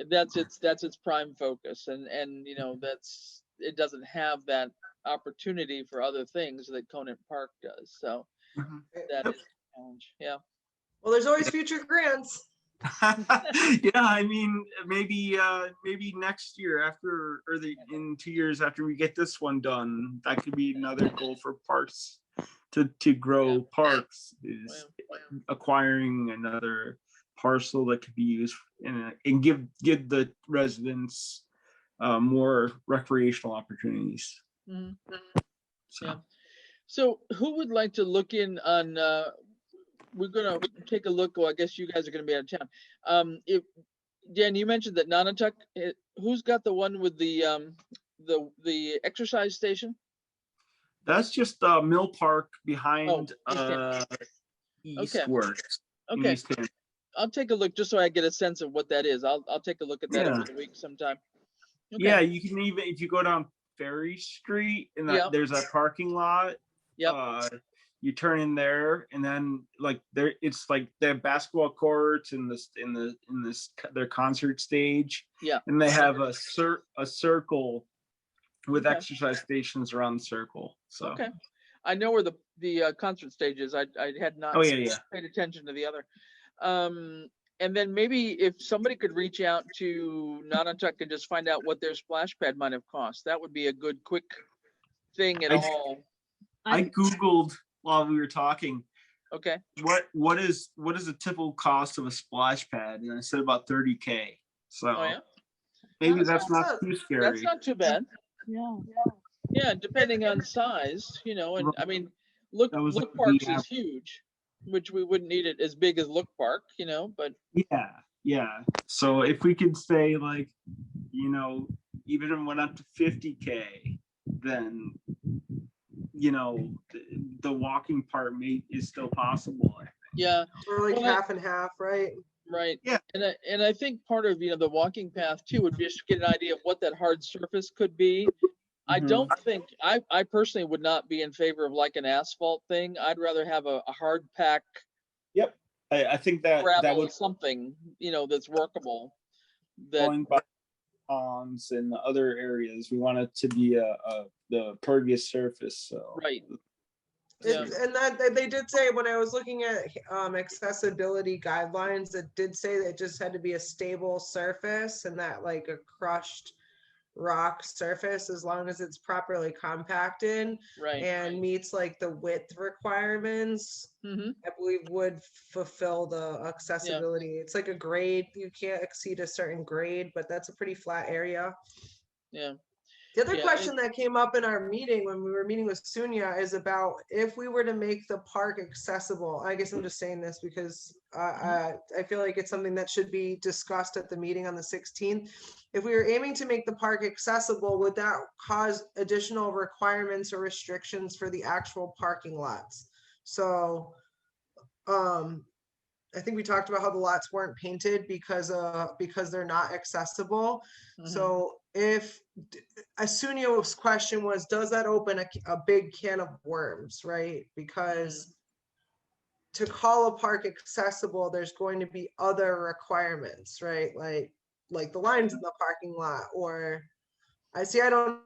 that's its prime focus, and it doesn't have that opportunity for other things that Conant Park does. So that is a challenge. Yeah. Well, there's always future grants. Yeah, I mean, maybe next year in 2 years after we get this one done, that could be another goal for parks to grow parks, is acquiring another parcel that could be used and give the residents more recreational opportunities. So who would like to look in on we're gonna take a look. Well, I guess you guys are gonna be out of town. If Dan, you mentioned that Nonotuck, who's got the one with the exercise station? That's just Mill Park behind Eastworks. Okay. I'll take a look just so I get a sense of what that is. I'll take a look at that over the week sometime. Okay. Yeah, you can even, if you go down Ferry Street and there's a parking lot. You turn in there, and then it's like they have basketball courts in their concert stage. Yeah. And they have a circle with exercise stations around the circle. So I know where the concert stage is. I had not paid attention to the other. And then maybe if somebody could reach out to Nonotuck and just find out what their splash pad might have cost, that would be a good quick thing at all. I Googled while we were talking. Okay. What is the typical cost of a splash pad? And I said about $30K. So maybe that's not too scary. That's not too bad. Yeah. Yeah, depending on size, and I mean, Look Parks is huge, which we wouldn't need it as big as Look Park, but yeah. So if we could say even if it went up to 50K, then the walking part is still possible. Yeah. Or half and half, right? Right. Yeah. And I think part of the walking path too would be just to get an idea of what that hard surface could be. I don't think I personally would not be in favor of an asphalt thing. I'd rather have a hard pack. Yep. I think that would something that's workable. Going by ponds and the other areas, we want it to be the pervious surface. So right. And that they did say, when I was looking at accessibility guidelines, it did say that it just had to be a stable surface, and that a crushed rock surface, as long as it's properly compacted and meets the width requirements, I believe would fulfill the accessibility. It's like a grade, you can't exceed a certain grade, but that's a pretty flat area. The other question that came up in our meeting when we were meeting with Sunya is about if we were to make the park accessible. I guess I'm just saying this because I feel like it's something that should be discussed at the meeting on the 16th. If we were aiming to make the park accessible, would that cause additional requirements or restrictions for the actual parking lots? So I think we talked about how the lots weren't painted because they're not accessible. So if Asunio's question was, does that open a big can of worms, right? Because to call a park accessible, there's going to be other requirements, right? Like the lines in the parking lot, or I don't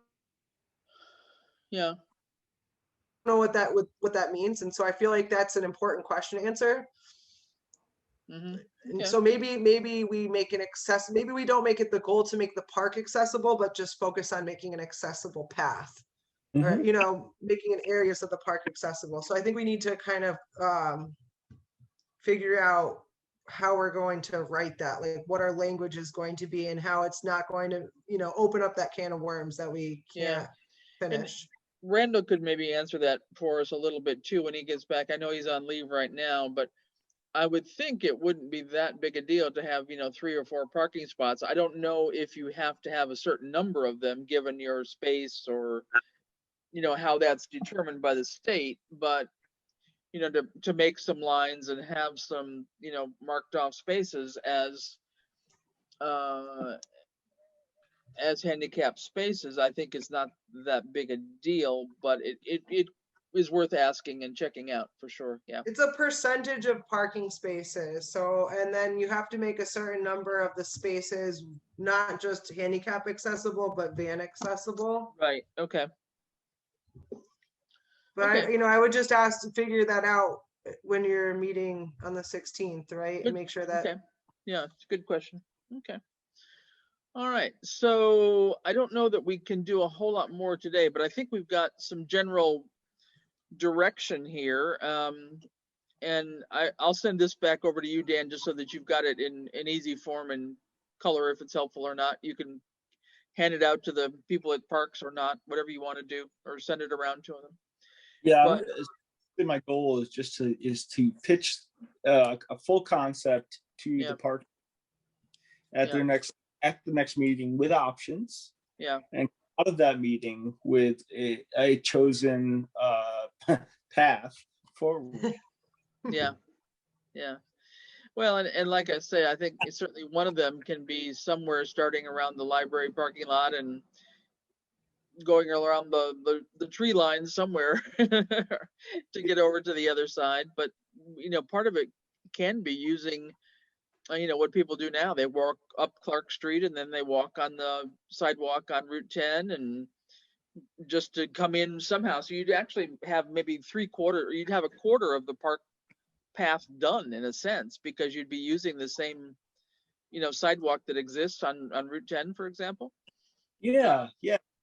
know what that means. And so I feel like that's an important question to answer. And Okay. so maybe we make it maybe we don't make it the goal to make the park accessible, but just focus on making an accessible path. Or, you know, making an areas of the park accessible. So I think we need to kind of figure out how we're going to write that, like what our language is going to be and how it's not going to, you know, open up that can of worms that we can't finish. And Randall could maybe answer that for us a little bit too when he gets back. I know he's on leave right now, but I would think it wouldn't be that big a deal to have, you know, 3 or 4 parking spots. I don't know if you have to have a certain number of them given your space or, you know, how that's determined by the state, but, you know, to make some lines and have some, you know, marked off spaces as handicapped spaces, I think is not that big a deal, but it is worth asking and checking out for sure. Yeah. It's a percentage of parking spaces. So, and then you have to make a certain number of the spaces, not just handicap accessible, but van accessible. Right. Okay. But Okay. you know, I would just ask to figure that out when you're meeting on the 16th, right? And make sure that. Okay. Yeah, it's a good question. Okay. All right. So I don't know that we can do a whole lot more today, but I think we've got some general direction here. And I'll send this back over to you, Dan, just so that you've got it in an easy form and color if it's helpful or not. You can hand it out to the people at parks or not, whatever you want to do, or send it around to them. Yeah, but my goal is just to pitch a full concept to the park at the next meeting with options. Yeah. And out of that meeting with a chosen path forward. Yeah. Yeah. Well, and like I say, I think certainly one of them can be somewhere starting around the library parking lot and going around the tree line somewhere to get over to the other side. But, you know, part of it can be using, you know, what people do now. They walk up Clark Street and then they walk on the sidewalk on Route 10 and just to come in somehow. So you'd actually have maybe you'd have a quarter of the park path done in a sense, because you'd be using the same, you know, sidewalk that exists on Route 10, for example. Yeah,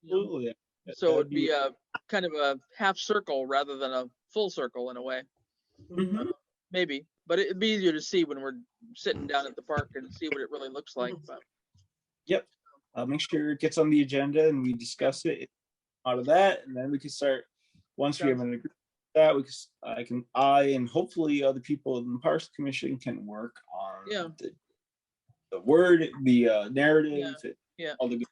absolutely. So it'd be a kind of a half circle rather than a full circle in a way. Maybe, but it'd be easier to see when we're sitting down at the park and see what it really looks like. But. Yep. I'll make sure it gets on the agenda and we discuss it out of that, and then we can start. Once we have an agreement with that, I and hopefully other people in the Parks Commission can work on the word, the narrative, all the good.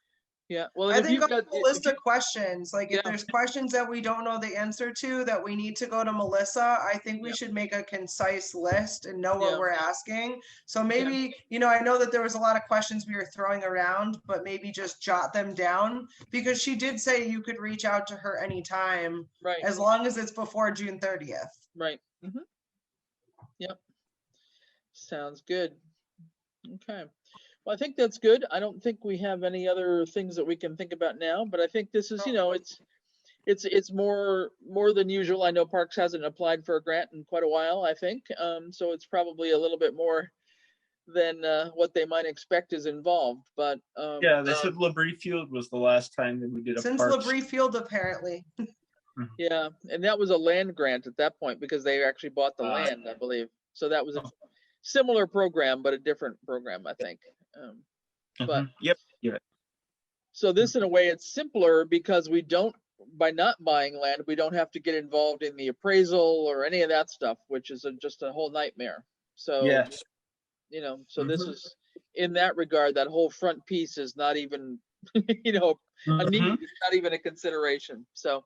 Yeah, well, I think a list of questions, like if there's questions that we don't know the answer to that we need to go to Melissa, I think we should make a concise list and know what we're asking. So maybe, you know, I know that there was a lot of questions we were throwing around, but maybe just jot them down, because she did say you could reach out to her anytime, as long as it's before June 30th. Right. Yep. Sounds good. Okay. Well, I think that's good. I don't think we have any other things that we can think about now, but I think this is, you know, it's more than usual. I know Parks hasn't applied for a grant in quite a while, I think. So it's probably a little bit more than what they might expect is involved. But yeah, they said Labrie Field was the last time that we did a since Parks. Labrie Field, apparently. Yeah, and that was a land grant at that point because they actually bought the land, I believe. So that was a similar program, but a different program, I think. But so this, in a way, it's simpler because by not buying land, we don't have to get involved in the appraisal or any of that stuff, which is just a whole nightmare. So, you know, so this is, in that regard, that whole front piece is not even, you know, a need, it's not even a consideration. So,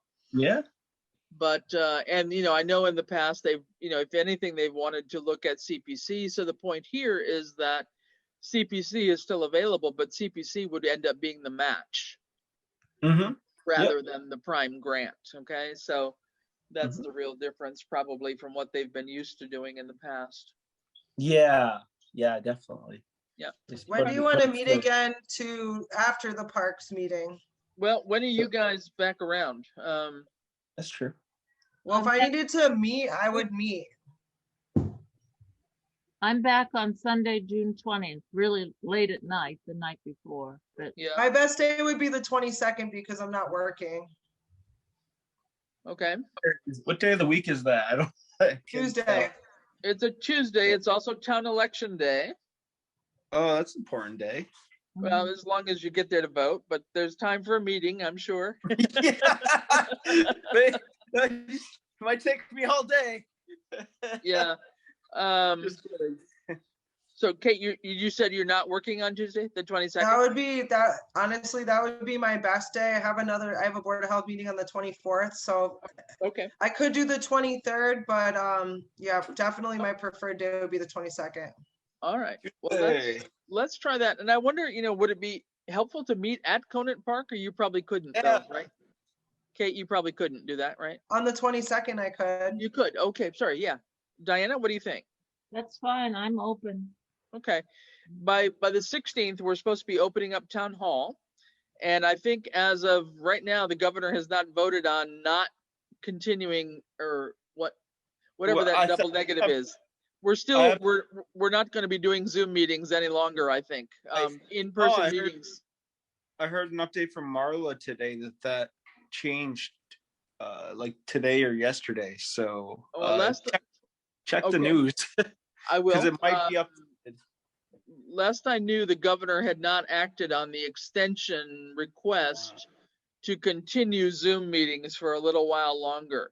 but, and, you know, I know in the past they've, you know, if anything, they've wanted to look at CPC. So the point here is that CPC is still available, but CPC would end up being the match rather than the prime grant. Okay, so that's the real difference probably from what they've been used to doing in the past. Yeah, definitely. Yeah. When do you want to meet again after the Parks meeting? Well, when are you guys back around? That's true. Well, if I needed to meet, I would meet. I'm back on Sunday, June 20th, really late at night, the night before, but Yeah, My best day would be the 22nd because I'm not working. okay. What day of the week is that? I don't. Tuesday. It's a Tuesday. It's also town election day. Oh, that's an important day. Well, as long as you get there to vote, but there's time for a meeting, I'm sure. It might take me all day. Yeah. Just kidding. So Kate, you said you're not working on Tuesday, the 22nd? That would be that. Honestly, that would be my best day. I have a board of health meeting on the 24th, so Okay. I could do the 23rd, but yeah, definitely my preferred day would be the 22nd. All right. Well, let's try that. And I wonder, would it be helpful to meet at Conant Park, or you probably couldn't, though, right? Kate, you probably couldn't do that, right? On the 22nd, I could. You could. Okay. Sorry. Yeah. Diana, what do you think? that's fine. I'm open. Okay. By the 16th, we're supposed to be opening up town hall. And I think as of right now, the governor has not voted on not continuing or whatever that double negative is. We're still, we're not going to be doing Zoom meetings any longer, I think. In-person meetings. I heard an update from Marla today that changed like today or yesterday. So check the news. I will. Because it might be up. Last I knew, the governor had not acted on the extension request to continue Zoom meetings for a little while longer.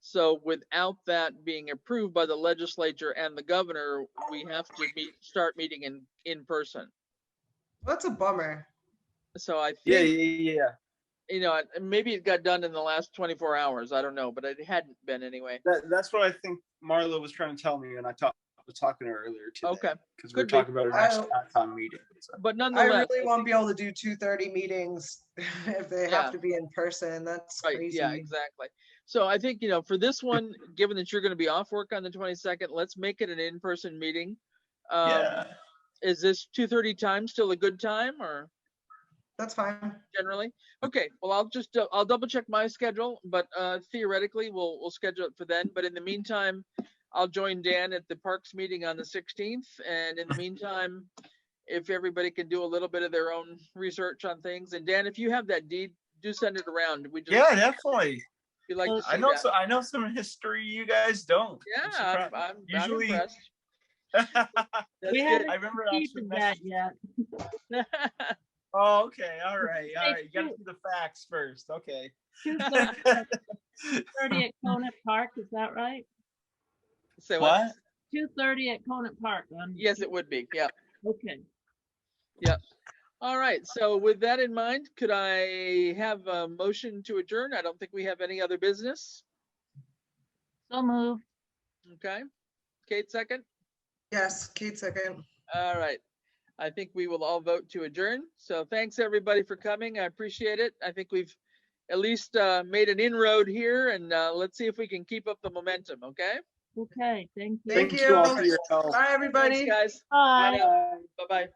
So without that being approved by the legislature and the governor, we have to start meeting in person. That's a bummer. So I think, Yeah. maybe it got done in the last 24 hours. I don't know, but it hadn't been anyway. That's what I think Marla was trying to tell me when I was talking to her earlier today. Okay. Because we were talking about our next AdCom meeting. So. But I nonetheless, really won't be able to do 2:30 meetings if they have to be in person. That's right. crazy. Yeah, exactly. So I think, for this one, given that you're going to be off work on the 22nd, let's make it an in-person meeting. Is this 2:30 time still a good time, or? That's fine. Generally? Okay, well, I'll double check my schedule, but theoretically we'll schedule it for then. But in the meantime, I'll join Dan at the Parks meeting on the 16th. And in the meantime, if everybody can do a little bit of their own research on things. And Dan, if you have that deed, do send it around. Definitely. We'd like to see I know some history you guys don't. Yeah, I'm usually impressed. We haven't I remember received that yet. Oh, okay. All right. You got to do the facts first. Okay. 2:30 at Conant Park, is that right? Say what? 2:30 at Conant Park. Yes, it would be. Yeah. Okay. Yeah. All right. So with that in mind, could I have a motion to adjourn? I don't think we have any other business. So moved. Okay. Kate, second? Yes, Kate, second. All right. I think we will all vote to adjourn. So thanks everybody for coming. I appreciate it. I think we've at least made an inroad here, and let's see if we can keep up the momentum. Okay. Okay. Thank you. Thank you. Thank you all for your help. Bye, everybody. Thanks, guys. Bye. Bye-bye.